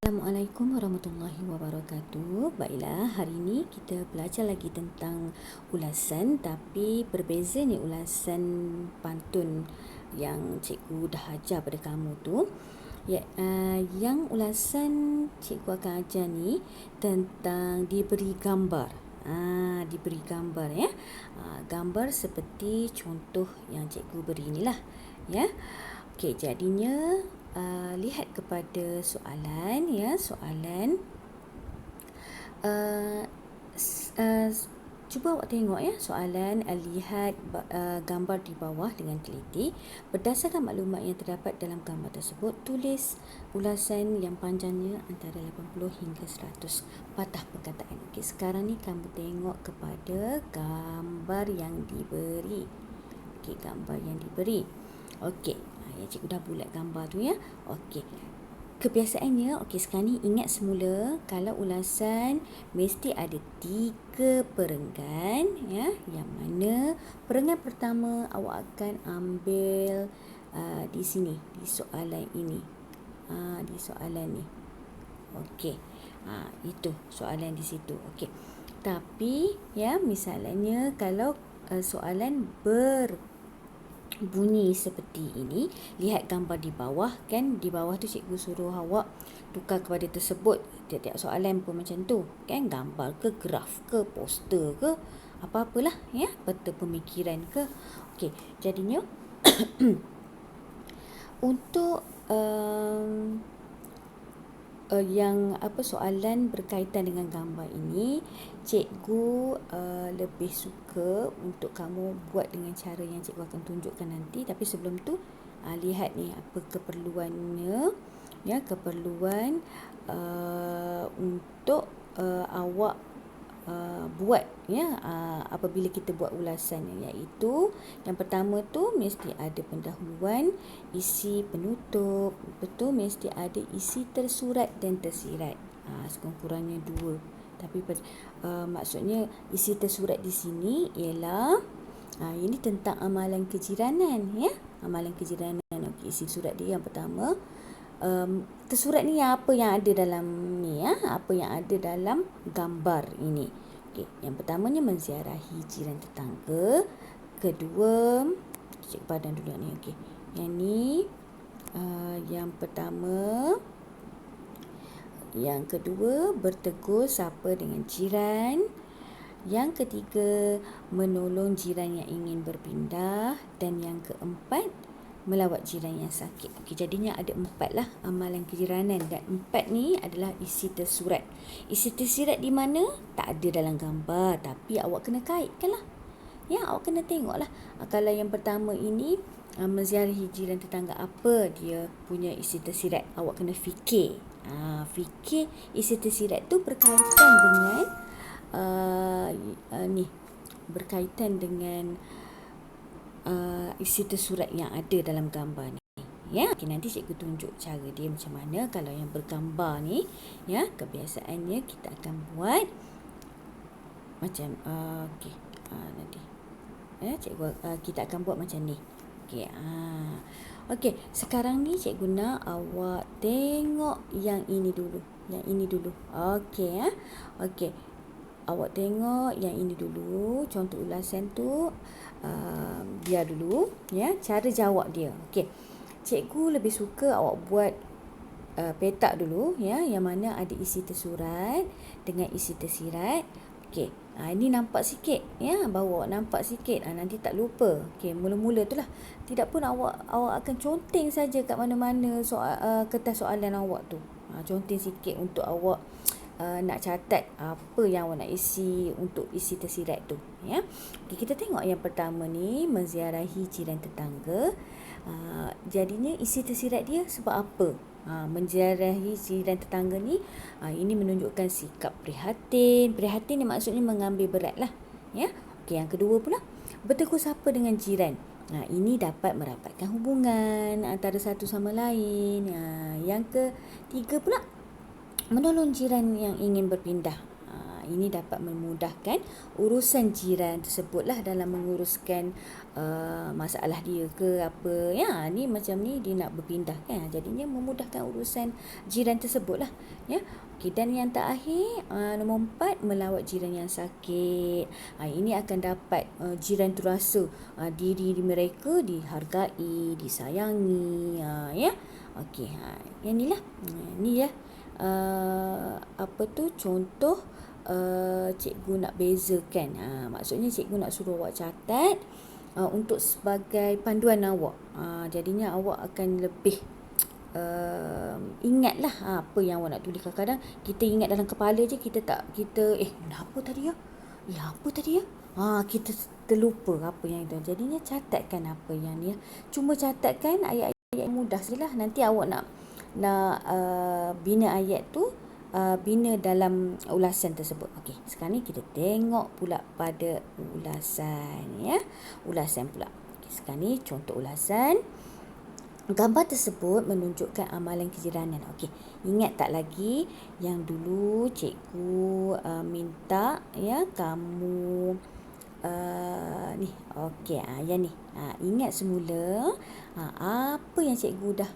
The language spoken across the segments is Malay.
Assalamualaikum warahmatullahi wabarakatuh. Baiklah, hari ini kita belajar lagi tentang ulasan, tapi berbeza ni ulasan pantun yang cikgu dah ajar pada kamu tu. Yang ulasan cikgu akan ajar ni tentang diberi gambar. Diberi gambar ya. Gambar seperti contoh yang cikgu beri ni lah ya. Okey, jadinya lihat kepada soalan ya, soalan cuba awak tengok ya soalan, lihat gambar di bawah dengan teliti. Berdasarkan maklumat yang terdapat dalam gambar tersebut, tulis ulasan yang panjangnya antara 80 hingga 100 patah perkataan. Okey, sekarang ni kamu tengok kepada gambar yang diberi. Okey, gambar yang diberi. Okey, yang cikgu dah bulat gambar tu ya. Okey. Kebiasaannya, okey, sekarang ni ingat semula kalau ulasan mesti ada 3 perenggan ya, yang mana perenggan pertama awak akan ambil di sini, di soalan ini. Di soalan ni. Okey. Itu soalan di situ. Okey. Tapi ya, misalnya kalau soalan bunyi seperti ini, lihat gambar di bawah kan, di bawah tu cikgu suruh awak tukar kepada tersebut tiap-tiap soalan pun macam tu kan, gambar ke, graf ke, poster ke, apa-apalah ya, peta pemikiran ke. Okey, jadinya untuk yang soalan berkaitan dengan gambar ini, cikgu lebih suka untuk kamu buat dengan cara yang cikgu akan tunjukkan nanti. Tapi sebelum tu, lihat ni apa keperluannya ya, keperluan untuk awak buat ya, apabila kita buat ulasan, iaitu yang pertama tu mesti ada pendahuluan, isi penutup, betul, mesti ada isi tersurat dan tersirat. Sekurang-kurangnya 2. Tapi maksudnya isi tersurat di sini ialah ini tentang amalan kejiranan ya, amalan kejiranan. Okey, isi surat dia yang pertama. Tersurat ni apa yang ada dalam ni ya, apa yang ada dalam gambar ini. Okey, yang pertamanya menziarahi jiran tetangga. Kedua, cik padan dulu ni. Okey, yang ni yang pertama. Yang kedua, bertegur sapa dengan jiran. Yang ketiga, menolong jiran yang ingin berpindah. Dan yang keempat, melawat jiran yang sakit. Okey, jadinya ada 4 lah amalan kejiranan, dan 4 ni adalah isi tersurat. Isi tersirat di mana? Tak ada dalam gambar, tapi awak kena kaitkan lah. Ya, awak kena tengok lah. Kalau yang pertama ini, menziarahi jiran tetangga, apa dia punya isi tersirat? Awak kena fikir. Fikir isi tersirat tu berkaitan dengan berkaitan dengan isi tersurat yang ada dalam gambar ni ya. Okay, nanti cikgu tunjuk cara dia macam mana kalau yang bergambar ni ya. Kebiasaannya kita akan buat macam okey, nanti cikgu kita akan buat macam ni. Okey, okey, sekarang ni cikgu nak awak tengok yang ini dulu, yang ini dulu. Okey ya. Okey, awak tengok yang ini dulu, contoh ulasan tu. Biar dulu ya, cara jawab dia. Okey, cikgu lebih suka awak buat petak dulu ya, yang mana ada isi tersurat dengan isi tersirat. Okey, ini nampak sikit ya, baru awak nampak sikit, nanti tak lupa. Okey, mula-mula tu lah, tidak pun awak akan conteng saja kat mana-mana kertas soalan awak tu. Conteng sikit untuk awak nak catat apa yang awak nak isi untuk isi tersirat tu ya. Okay, kita tengok yang pertama ni, menziarahi jiran tetangga. Jadinya isi tersirat dia sebab apa? Menziarahi jiran tetangga ni, ini menunjukkan sikap prihatin. Prihatin ni maksudnya mengambil berat lah ya. Okay, yang kedua pula, bertegur sapa dengan jiran. Ini dapat merapatkan hubungan antara satu sama lain. Yang ketiga pula, menolong jiran yang ingin berpindah. Ini dapat memudahkan urusan jiran tersebutlah dalam menguruskan masalah dia ke apa. Ya, ni macam ni dia nak berpindah kan. Jadinya memudahkan urusan jiran tersebutlah. Ya. Okey, dan yang terakhir, nombor 4, melawat jiran yang sakit. Ini akan dapat jiran tu rasa diri mereka dihargai, disayangi. Ya. Okey, yang ni lah. Ni lah. Contoh cikgu nak bezakan. Maksudnya cikgu nak suruh awak catat untuk sebagai panduan awak. Jadinya awak akan lebih ingatlah apa yang awak nak tulis. Kadang-kadang kita ingat dalam kepala je, apa tadi ya? Apa tadi ya? Kita terlupa apa yang itu. Jadinya catatkan apa yang ni. Cuma catatkan ayat-ayat mudah sajalah. Nanti awak nak bina ayat tu, bina dalam ulasan tersebut. Okey, sekarang ni kita tengok pula pada ulasan, ya. Ulasan pula. Okey, sekarang ni contoh ulasan. Gambar tersebut menunjukkan amalan kejiranan. Okey, ingat tak lagi yang dulu cikgu minta ya kamu ni. Okey, yang ni. Ingat semula apa yang cikgu dah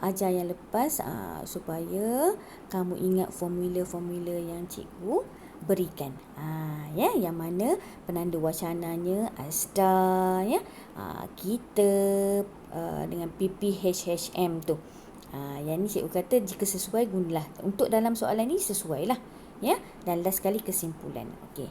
ajar yang lepas, supaya kamu ingat formula-formula yang cikgu berikan. Ya, yang mana penanda wacananya ASDA, ya. Kita dengan PPHHM tu. Yang ni cikgu kata jika sesuai gunalah. Untuk dalam soalan ni sesuailah, ya. Dan last sekali kesimpulan. Okey.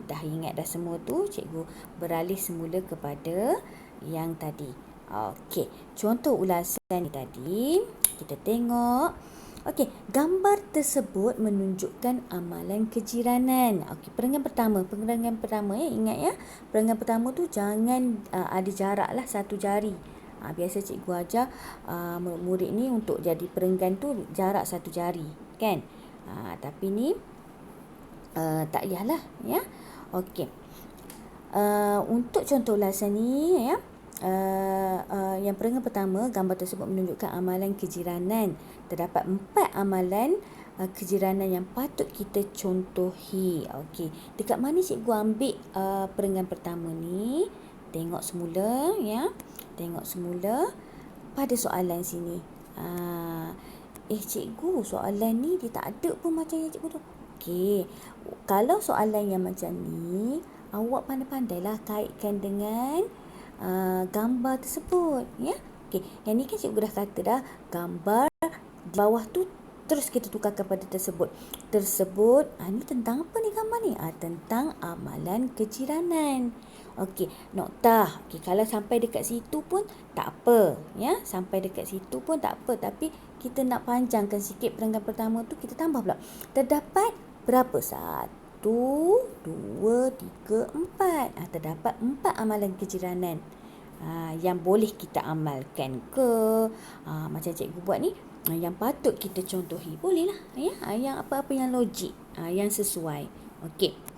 Dah ingat dah semua tu, cikgu beralih semula kepada yang tadi. Okey, contoh ulasan ni tadi kita tengok. Okey, gambar tersebut menunjukkan amalan kejiranan. Okey, perenggan pertama ya, ingat ya. Perenggan pertama tu jangan ada jarak lah 1 jari. Biasa cikgu ajar murid ni untuk jadi perenggan tu jarak 1 jari, kan? Tapi ni tak payahlah, ya. Okey. Untuk contoh ulasan ni, ya. Yang perenggan pertama, gambar tersebut menunjukkan amalan kejiranan. Terdapat 4 amalan kejiranan yang patut kita contohi. Okey, dekat mana cikgu ambil perenggan pertama ni? Tengok semula, ya. Tengok semula pada soalan sini. Cikgu, soalan ni dia tak ada pun macam yang cikgu tu. Okey, kalau soalan yang macam ni, awak pandai-pandailah kaitkan dengan gambar tersebut, ya. Okey, yang ni kan cikgu dah kata dah, gambar di bawah tu terus kita tukarkan pada tersebut. Ni tentang apa ni gambar ni? Tentang amalan kejiranan. Okey, noktah. Okey, kalau sampai dekat situ pun tak apa, ya. Sampai dekat situ pun tak apa, tapi kita nak panjangkan sikit perenggan pertama tu, kita tambah pula. Terdapat berapa? 1, 2, 3, 4. Terdapat 4 amalan kejiranan yang boleh kita amalkan ke. Macam cikgu buat ni, yang patut kita contohi. Boleh lah, ya. Yang apa-apa yang logik, yang sesuai. Okey.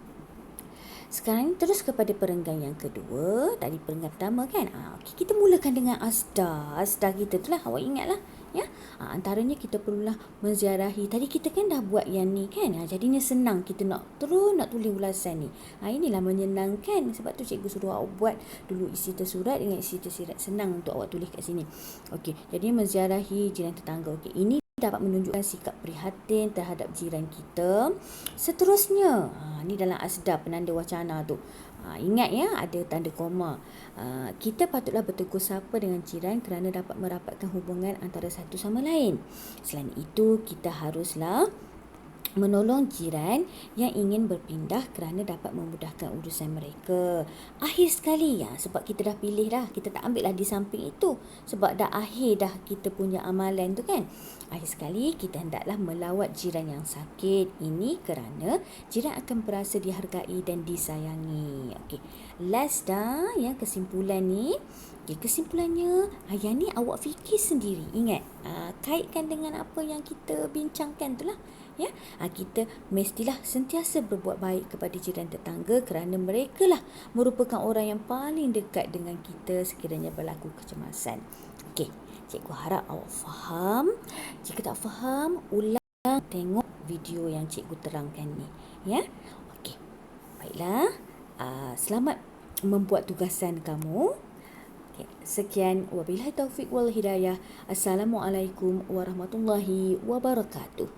Sekarang terus kepada perenggan yang kedua. Tadi perenggan pertama kan. Okey, kita mulakan dengan ASDA. ASDA kita tu lah, awak ingatlah, ya. Antaranya kita perlulah menziarahi. Tadi kita kan dah buat yang ni kan. Jadinya senang kita nak tulis ulasan ni. Inilah menyenangkan. Sebab tu cikgu suruh awak buat dulu isi tersurat dengan isi tersirat. Senang untuk awak tulis kat sini. Okey, jadinya menziarahi jiran tetangga. Okey, ini dapat menunjukkan sikap prihatin terhadap jiran kita. Seterusnya, ni dalam ASDA, penanda wacana tu. Ingat ya, ada tanda koma. Kita patutlah bertegur sapa dengan jiran kerana dapat merapatkan hubungan antara satu sama lain. Selain itu, kita haruslah menolong jiran yang ingin berpindah kerana dapat memudahkan urusan mereka. Akhir sekali, ya, sebab kita dah pilih dah, kita tak ambil lah di samping itu. Sebab dah akhir dah kita punya amalan tu kan. Akhir sekali, kita hendaklah melawat jiran yang sakit. Ini kerana jiran akan berasa dihargai dan disayangi. Okey, last dah, ya, kesimpulan ni. Okay, kesimpulannya, yang ni awak fikir sendiri. Ingat, kaitkan dengan apa yang kita bincangkan tu lah. Ya, kita mestilah sentiasa berbuat baik kepada jiran tetangga kerana mereka lah merupakan orang yang paling dekat dengan kita sekiranya berlaku kecemasan. Okey, cikgu harap awak faham. Jika tak faham, ulang senang tengok video yang cikgu terangkan ni. Ya. Okey. Baiklah. Selamat membuat tugasan kamu. Okay. Sekian, wabillahi taufik wal hidayah. Assalamualaikum warahmatullahi wabarakatuh.